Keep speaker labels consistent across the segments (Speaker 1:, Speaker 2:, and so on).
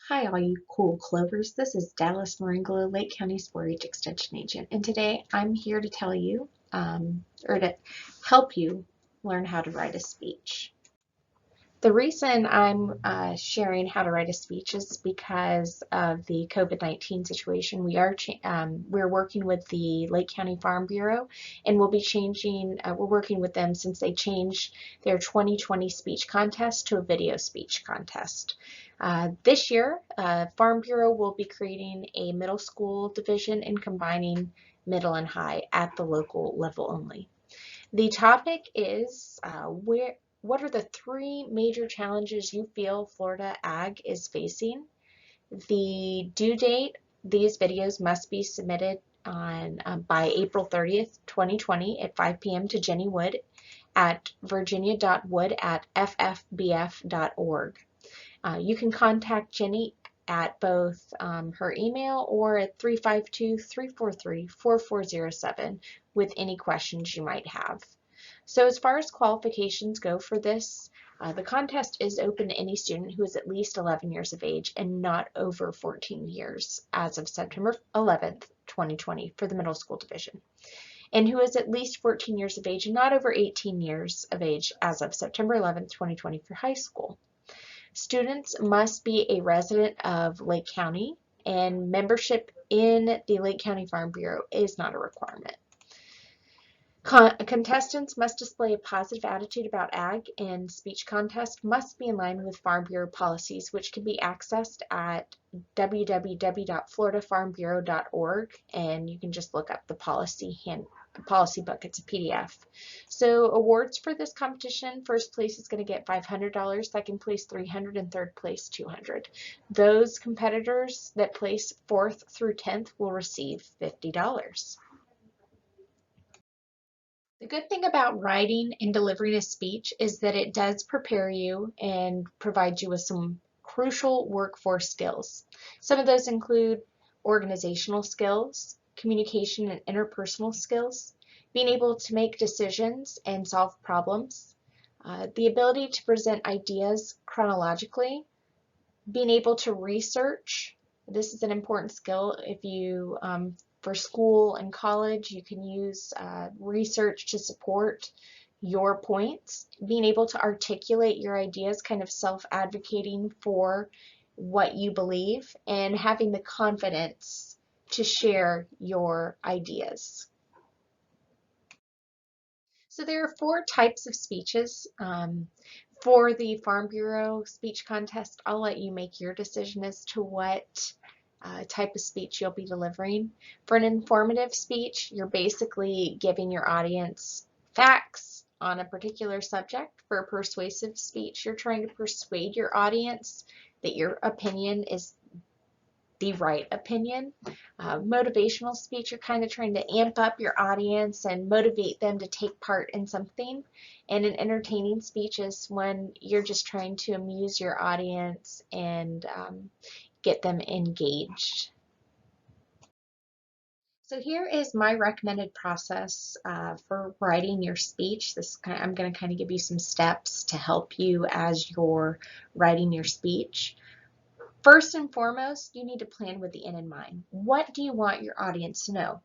Speaker 1: Hi, all you cool clovers. This is Dallas Maringolo, Lake County 4-H Extension Agent, and today I'm here to tell you, or to help you learn how to write a speech. The reason I'm sharing how to write a speech is because of the COVID-19 situation. We're working with the Lake County Farm Bureau, and we'll be changing. We're working with them since they changed their 2020 speech contest to a video speech contest. This year, Farm Bureau will be creating a middle school division and combining middle and high at the local level only. The topic is what are the three major challenges you feel Florida Ag is facing? The due date, these videos must be submitted on by April 30th, 2020 at 5 p.m. to Jenny Wood at virginia.wood@ffbf.org. You can contact Jenny at both her email or at 352-343-4407 with any questions you might have. So as far as qualifications go for this, the contest is open to any student who is at least 11 years of age and not over 14 years as of September 11th, 2020 for the middle school division, and who is at least 14 years of age and not over 18 years of age as of September 11th, 2020 for high school. Students must be a resident of Lake County, and membership in the Lake County Farm Bureau is not a requirement. Contestants must display a positive attitude about ag, and speech contest must be in line with Farm Bureau policies, which can be accessed at www.floridafarmbureau.org, and you can just look up the policy book. It's a PDF. So awards for this competition: first place is going to get $500, second place $300, and third place $200. Those competitors that place 4th through 10th will receive $50. The good thing about writing and delivering a speech is that it does prepare you and provide you with some crucial workforce skills. Some of those include organizational skills, communication and interpersonal skills, being able to make decisions and solve problems, the ability to present ideas chronologically, being able to research. This is an important skill if you for school and college. You can use research to support your points, being able to articulate your ideas, kind of self-advocating for what you believe, and having the confidence to share your ideas. So there are 4 types of speeches. For the Farm Bureau speech contest, I'll let you make your decision as to what type of speech you'll be delivering. For an informative speech, you're basically giving your audience facts on a particular subject. For a persuasive speech, you're trying to persuade your audience that your opinion is the right opinion. Motivational speech, you're kind of trying to amp up your audience and motivate them to take part in something. And an entertaining speech is when you're just trying to amuse your audience and get them engaged. So here is my recommended process for writing your speech. I'm going to kind of give you some steps to help you as you're writing your speech. First and foremost, you need to plan with the end in mind. What do you want your audience to know?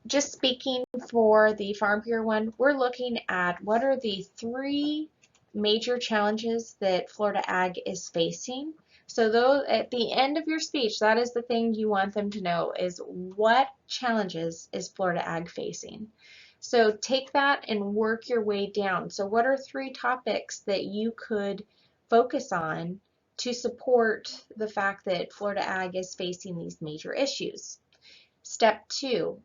Speaker 1: Just speaking for the Farm Bureau one, we're looking at what are the 3 major challenges that Florida Ag is facing. So though at the end of your speech, that is the thing you want them to know, is what challenges is Florida Ag facing. So take that and work your way down. So what are 3 topics that you could focus on to support the fact that Florida Ag is facing these major issues? Step 2,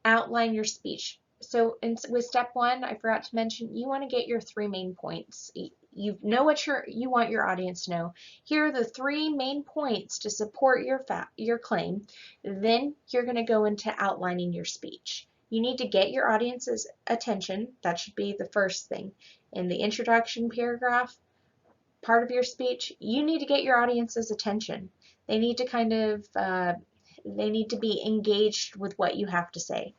Speaker 1: outline your speech. So with step 1, I forgot to mention, you want to get your 3 main points. You know what you want your audience to know. Here are the 3 main points to support your claim. Then you're going to go into outlining your speech. You need to get your audience's attention. That should be the first thing. In the introduction paragraph part of your speech, you need to get your audience's attention. They need to kind of they need to be engaged with what you have to say.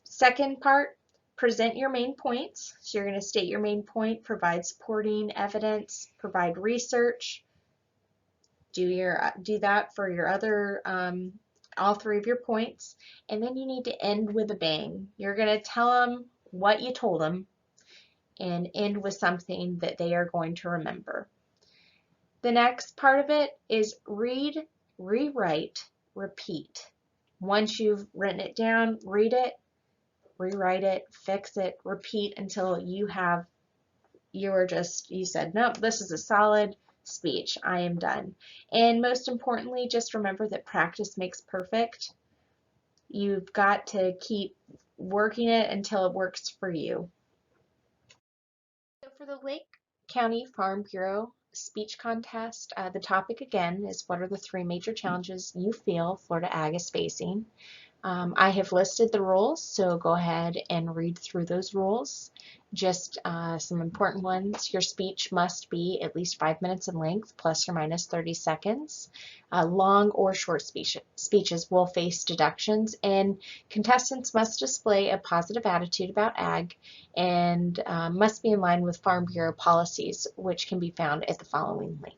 Speaker 1: Second part, present your main points. So you're going to state your main point, provide supporting evidence, provide research, Do that for your other all three of your points, and then you need to end with a bang. You're going to tell them what you told them and end with something that they are going to remember. The next part of it is read, rewrite, repeat. Once you've written it down, read it, rewrite it, fix it, repeat until you said, nope, this is a solid speech. I am done. And most importantly, just remember that practice makes perfect. You've got to keep working it until it works for you. So for the Lake County Farm Bureau speech contest, the topic again is what are the three major challenges you feel Florida Ag is facing? I have listed the rules, so go ahead and read through those rules. Just some important ones. Your speech must be at least 5 minutes in length, plus or minus 30 seconds. Long or short speeches will face deductions, and contestants must display a positive attitude about ag and must be in line with Farm Bureau policies, which can be found at the following link.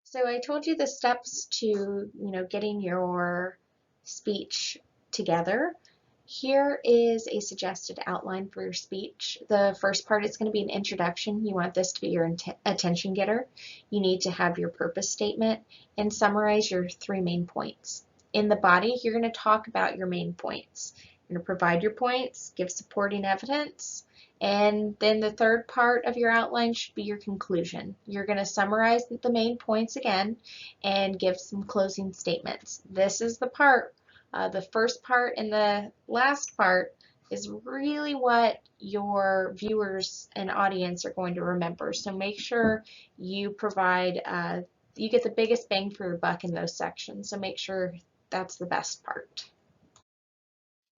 Speaker 1: So I told you the steps to, getting your speech together. Here is a suggested outline for your speech. The first part is going to be an introduction. You want this to be your attention getter. You need to have your purpose statement and summarize your three main points. In the body, you're going to talk about your main points. You're going to provide your points, give supporting evidence, and then the third part of your outline should be your conclusion. You're going to summarize the main points again and give some closing statements. This is the part, the first part and the last part is really what your viewers and audience are going to remember. So make sure you provide, you get the biggest bang for your buck in those sections. So make sure that's the best part.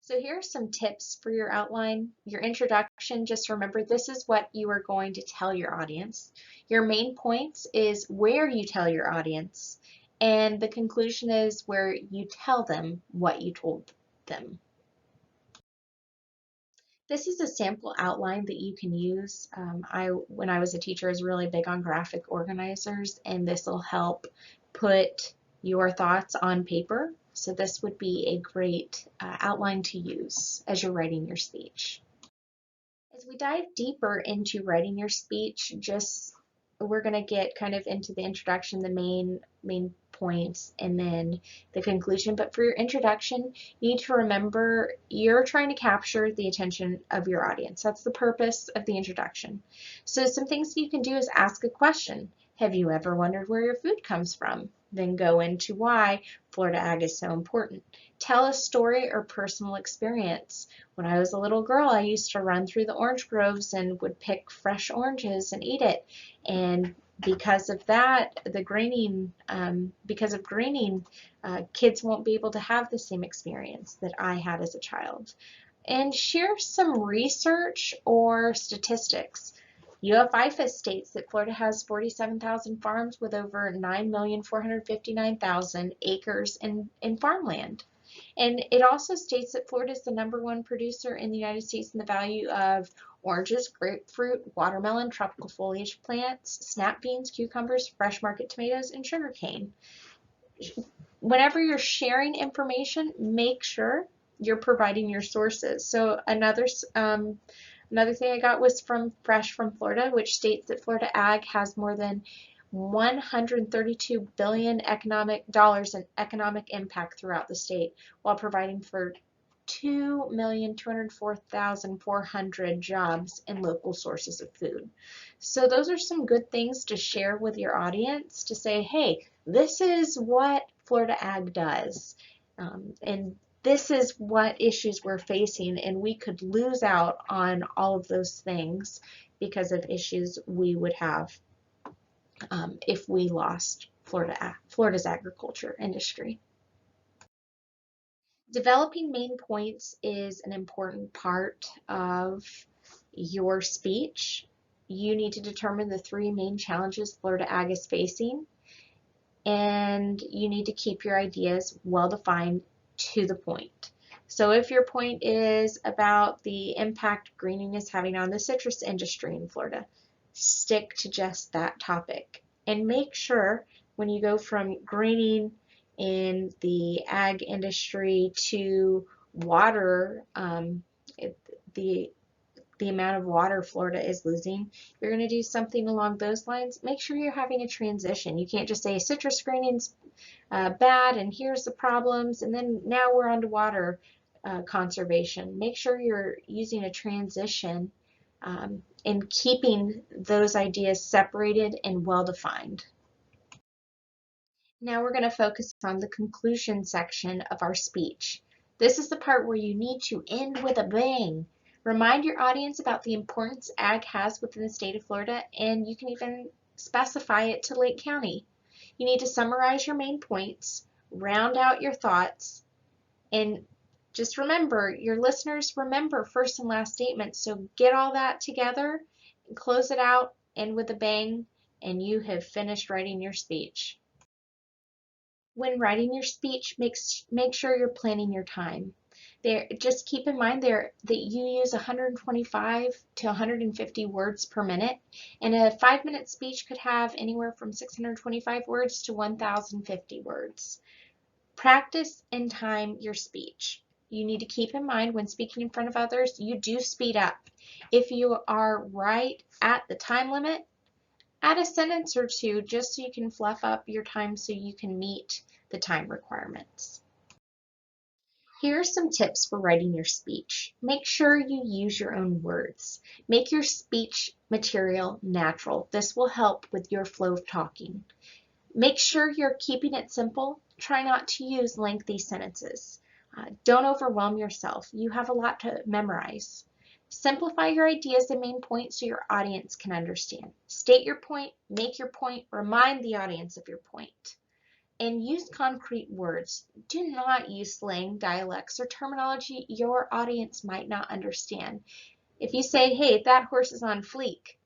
Speaker 1: So here are some tips for your outline. Your introduction, just remember this is what you are going to tell your audience. Your main points is where you tell your audience, and the conclusion is where you tell them what you told them. This is a sample outline that you can use. When I was a teacher, I was really big on graphic organizers, and this will help put your thoughts on paper. So this would be a great outline to use as you're writing your speech. As we dive deeper into writing your speech, we're going to get kind of into the introduction, the main points, and then the conclusion. But for your introduction, you need to remember you're trying to capture the attention of your audience. That's the purpose of the introduction. So some things you can do is ask a question. Have you ever wondered where your food comes from? Then go into why Florida Ag is so important. Tell a story or personal experience. When I was a little girl, I used to run through the orange groves and would pick fresh oranges and eat it. And because of that, because of greening, kids won't be able to have the same experience that I had as a child. And share some research or statistics. UF-IFAS states that Florida has 47,000 farms with over 9,459,000 acres in farmland. And it also states that Florida is the #1 producer in the United States in the value of oranges, grapefruit, watermelon, tropical foliage plants, snap beans, cucumbers, fresh market tomatoes, and sugarcane. Whenever you're sharing information, make sure you're providing your sources. So another thing I got was from Fresh from Florida, which states that Florida Ag has more than $132 billion in economic impact throughout the state, while providing for 2,204,400 jobs in local sources of food. So those are some good things to share with your audience to say, hey, this is what Florida Ag does. And this is what issues we're facing, and we could lose out on all of those things because of issues we would have if we lost Florida's agriculture industry. Developing main points is an important part of your speech. You need to determine the three main challenges Florida Ag is facing, and you need to keep your ideas well defined to the point. So if your point is about the impact greening is having on the citrus industry in Florida, stick to just that topic And make sure when you go from greening in the ag industry to water, the amount of water Florida is losing, you're going to do something along those lines. Make sure you're having a transition. You can't just say citrus greening's bad and here's the problems and then now we're on to water conservation. Make sure you're using a transition and keeping those ideas separated and well defined. Now we're going to focus on the conclusion section of our speech. This is the part where you need to end with a bang. Remind your audience about the importance ag has within the state of Florida, and you can even specify it to Lake County. You need to summarize your main points, round out your thoughts, and just remember, your listeners remember first and last statements, so get all that together and close it out, end with a bang, and you have finished writing your speech. When writing your speech, make sure you're planning your time. Just keep in mind that you use 125 to 150 words per minute, and a 5-minute speech could have anywhere from 625 words to 1,050 words. Practice and time your speech. You need to keep in mind when speaking in front of others, you do speed up. If you are right at the time limit, add a sentence or two just so you can fluff up your time so you can meet the time requirements. Here are some tips for writing your speech. Make sure you use your own words. Make your speech material natural. This will help with your flow of talking. Make sure you're keeping it simple. Try not to use lengthy sentences. Don't overwhelm yourself. You have a lot to memorize. Simplify your ideas and main points so your audience can understand. State your point, make your point, remind the audience of your point. And use concrete words. Do not use slang, dialects, or terminology your audience might not understand. If you say, hey, that horse is on fleek,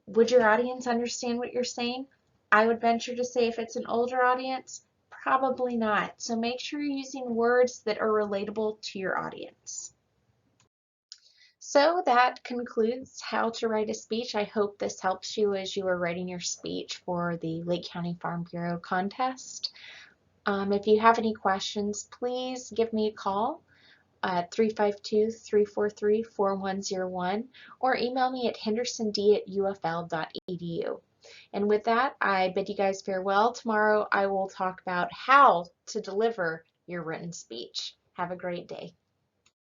Speaker 1: would your audience understand what you're saying? I would venture to say if it's an older audience, probably not. So make sure you're using words that are relatable to your audience. So that concludes how to write a speech. I hope this helps you as you are writing your speech for the Lake County Farm Bureau contest. If you have any questions, please give me a call at 352-343-4101 or email me at hendersond@ufl.edu. And with that, I bid you guys farewell. Tomorrow I will talk about how to deliver your written speech. Have a great day.